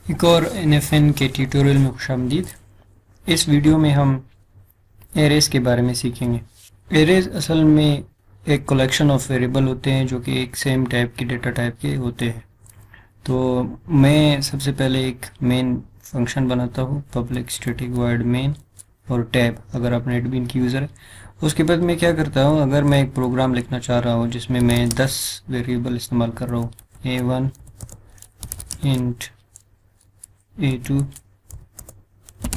एक और NFN के ट्यूटोरियल में खुशामदीद। इस वीडियो में हम एरेज के बारे में सीखेंगे। एरेज असल में एक कलेक्शन ऑफ वेरिएबल होते हैं जो कि एक सेम टाइप के डेटा टाइप के होते हैं। तो मैं सबसे पहले एक मेन फंक्शन बनाता हूँ, पब्लिक स्टैटिक वॉइड मेन और टैब, अगर आप नेटबीन की यूज़र है। उसके बाद मैं क्या करता हूँ, अगर मैं एक प्रोग्राम लिखना चाह रहा हूँ जिसमें मैं 10 वेरिएबल इस्तेमाल कर रहा हूँ, A1 int A2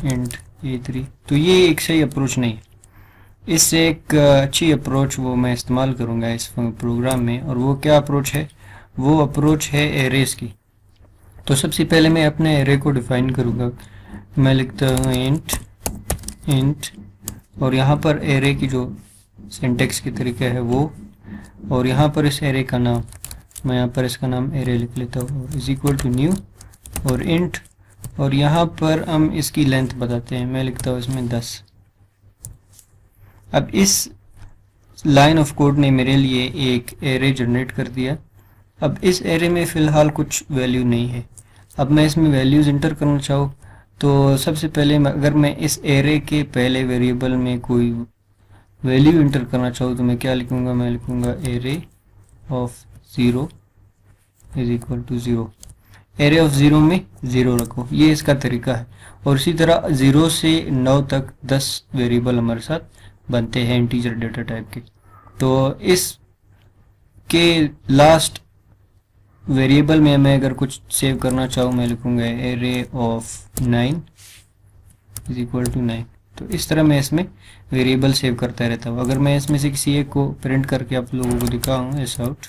int A3, तो ये एक सही अप्रोच नहीं है। इससे एक अच्छी अप्रोच वो मैं इस्तेमाल करूँगा इस प्रोग्राम में, और वो क्या अप्रोच है? वो अप्रोच है एरेज की। तो सबसे पहले मैं अपने एरे को डिफाइन करूँगा। मैं लिखता हूँ इंट और यहाँ पर एरे की जो सिंटेक्स की तरीका है वो, और यहाँ पर इस एरे का नाम, मैं यहाँ पर इसका नाम एरे लिख लेता हूँ, इज इक्वल टू न्यू और इंट, और यहाँ पर हम इसकी लेंथ बताते हैं। मैं लिखता हूँ इसमें 10। अब इस लाइन ऑफ कोड ने मेरे लिए एक एरे जनरेट कर दिया। अब इस एरे में फ़िलहाल कुछ वैल्यू नहीं है। अब मैं इसमें वैल्यूज़ इंटर करना चाहूँ तो सबसे पहले अगर मैं इस एरे के पहले वेरिएबल में कोई वैल्यू इंटर करना चाहूँ तो मैं क्या लिखूँगा? मैं लिखूँगा array of 0 is equal to 0। Array of 0 में 0 रखो, ये इसका तरीका है। और इसी तरह 0 से 9 तक 10 वेरिएबल हमारे साथ बनते हैं इंटीजर डेटा टाइप के। तो इस के लास्ट वेरिएबल में मैं अगर कुछ सेव करना चाहूँ, मैं लिखूँगा array of 9 is equal to 9। तो इस तरह मैं इसमें वेरिएबल सेव करता रहता हूँ। अगर मैं इसमें से किसी एक को प्रिंट करके आप लोगों को दिखाऊँ एस आउट,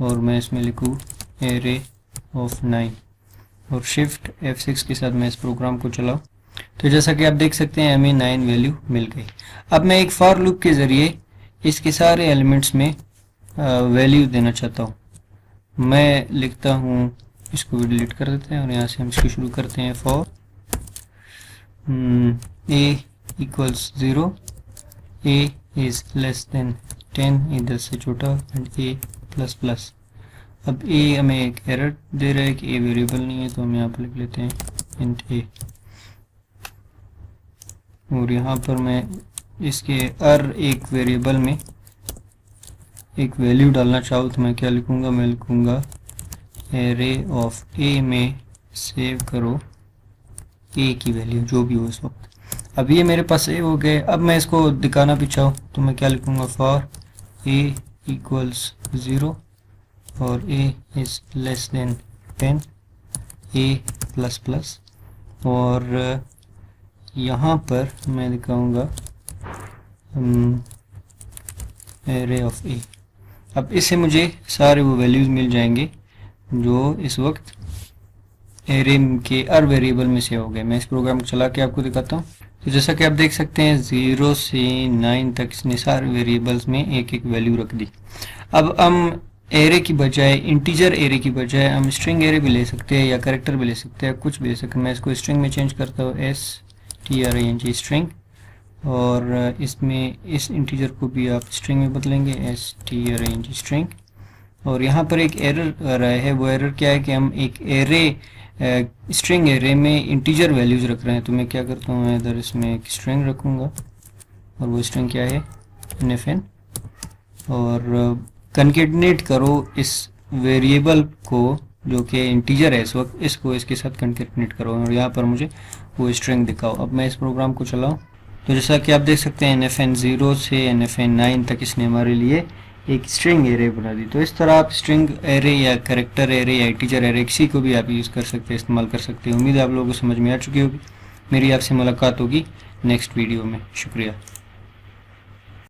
और मैं इसमें लिखूँ एरे ऑफ 9 और शिफ्ट F6 के साथ मैं इस प्रोग्राम को चलाऊँ, तो जैसा कि आप देख सकते हैं हमें 9 वैल्यू मिल गई। अब मैं एक फॉर लूप के ज़रिए इसके सारे एलिमेंट्स में वैल्यू देना चाहता हूँ। मैं लिखता हूँ, इसको भी डिलीट कर देते हैं और यहाँ से हम इसको शुरू करते हैं। For a equals 0, a is less than 10, ये 10 से छोटा, एंड a प्लस प्लस। अब a हमें एक एरर दे रहा है कि a वेरिएबल नहीं है, तो हम यहाँ पर लिख लेते हैं इंट a। और यहाँ पर मैं इसके हर एक वेरिएबल में एक वैल्यू डालना चाहूँ तो मैं क्या लिखूँगा? मैं लिखूँगा एरे ऑफ a में सेव करो a की वैल्यू जो भी हो इस वक्त। अब ये मेरे पास सेव हो गए। अब मैं इसको दिखाना भी चाहूँ तो मैं क्या लिखूँगा? फॉर a इक्वल्स 0 और a is less than 10, a plus plus, और यहाँ पर मैं दिखाऊँगा एरे ऑफ a। अब इससे मुझे सारे वो वैल्यूज़ मिल जाएंगे जो इस वक्त एरे के हर वेरिएबल में से हो गए। मैं इस प्रोग्राम को चला के आपको दिखाता हूँ। तो जैसा कि आप देख सकते हैं 0 से 9 तक इसने सारे वेरिएबल्स में एक एक वैल्यू रख दी। अब हम एरे की बजाय, इंटीजर एरे की बजाय हम स्ट्रिंग एरे भी ले सकते हैं या कैरेक्टर भी ले सकते हैं, कुछ भी ले सकते हैं। मैं इसको स्ट्रिंग में चेंज करता हूँ, string स्ट्रिंग, और इसमें इस इंटीजर को भी आप स्ट्रिंग में बदलेंगे string स्ट्रिंग। और यहाँ पर एक एरर आ रहा है, वो एरर क्या है कि हम एक एरे स्ट्रिंग एरे में इंटीजर वैल्यूज रख रहे हैं। तो मैं क्या करता हूँ, मैं इधर इसमें एक स्ट्रिंग रखूँगा, और वो स्ट्रिंग क्या है? NFN, और कंकेटनेट करो इस वेरिएबल को जो कि इंटीजर है इस वक्त, इसको इसके साथ कंकेटनेट करो, और यहाँ पर मुझे वो स्ट्रिंग दिखाओ। अब मैं इस प्रोग्राम को चलाऊँ तो जैसा कि आप देख सकते हैं NFN 0 से NFN 9 तक इसने हमारे लिए एक स्ट्रिंग एरे बना दी। तो इस तरह आप स्ट्रिंग एरे या कैरेक्टर एरे या इंटीजर एरे किसी को भी आप यूज़ कर सकते हैं, इस्तेमाल कर सकते हैं। उम्मीद है आप लोगों को समझ में आ चुकी होगी। मेरी आपसे मुलाकात होगी नेक्स्ट वीडियो में। शुक्रिया।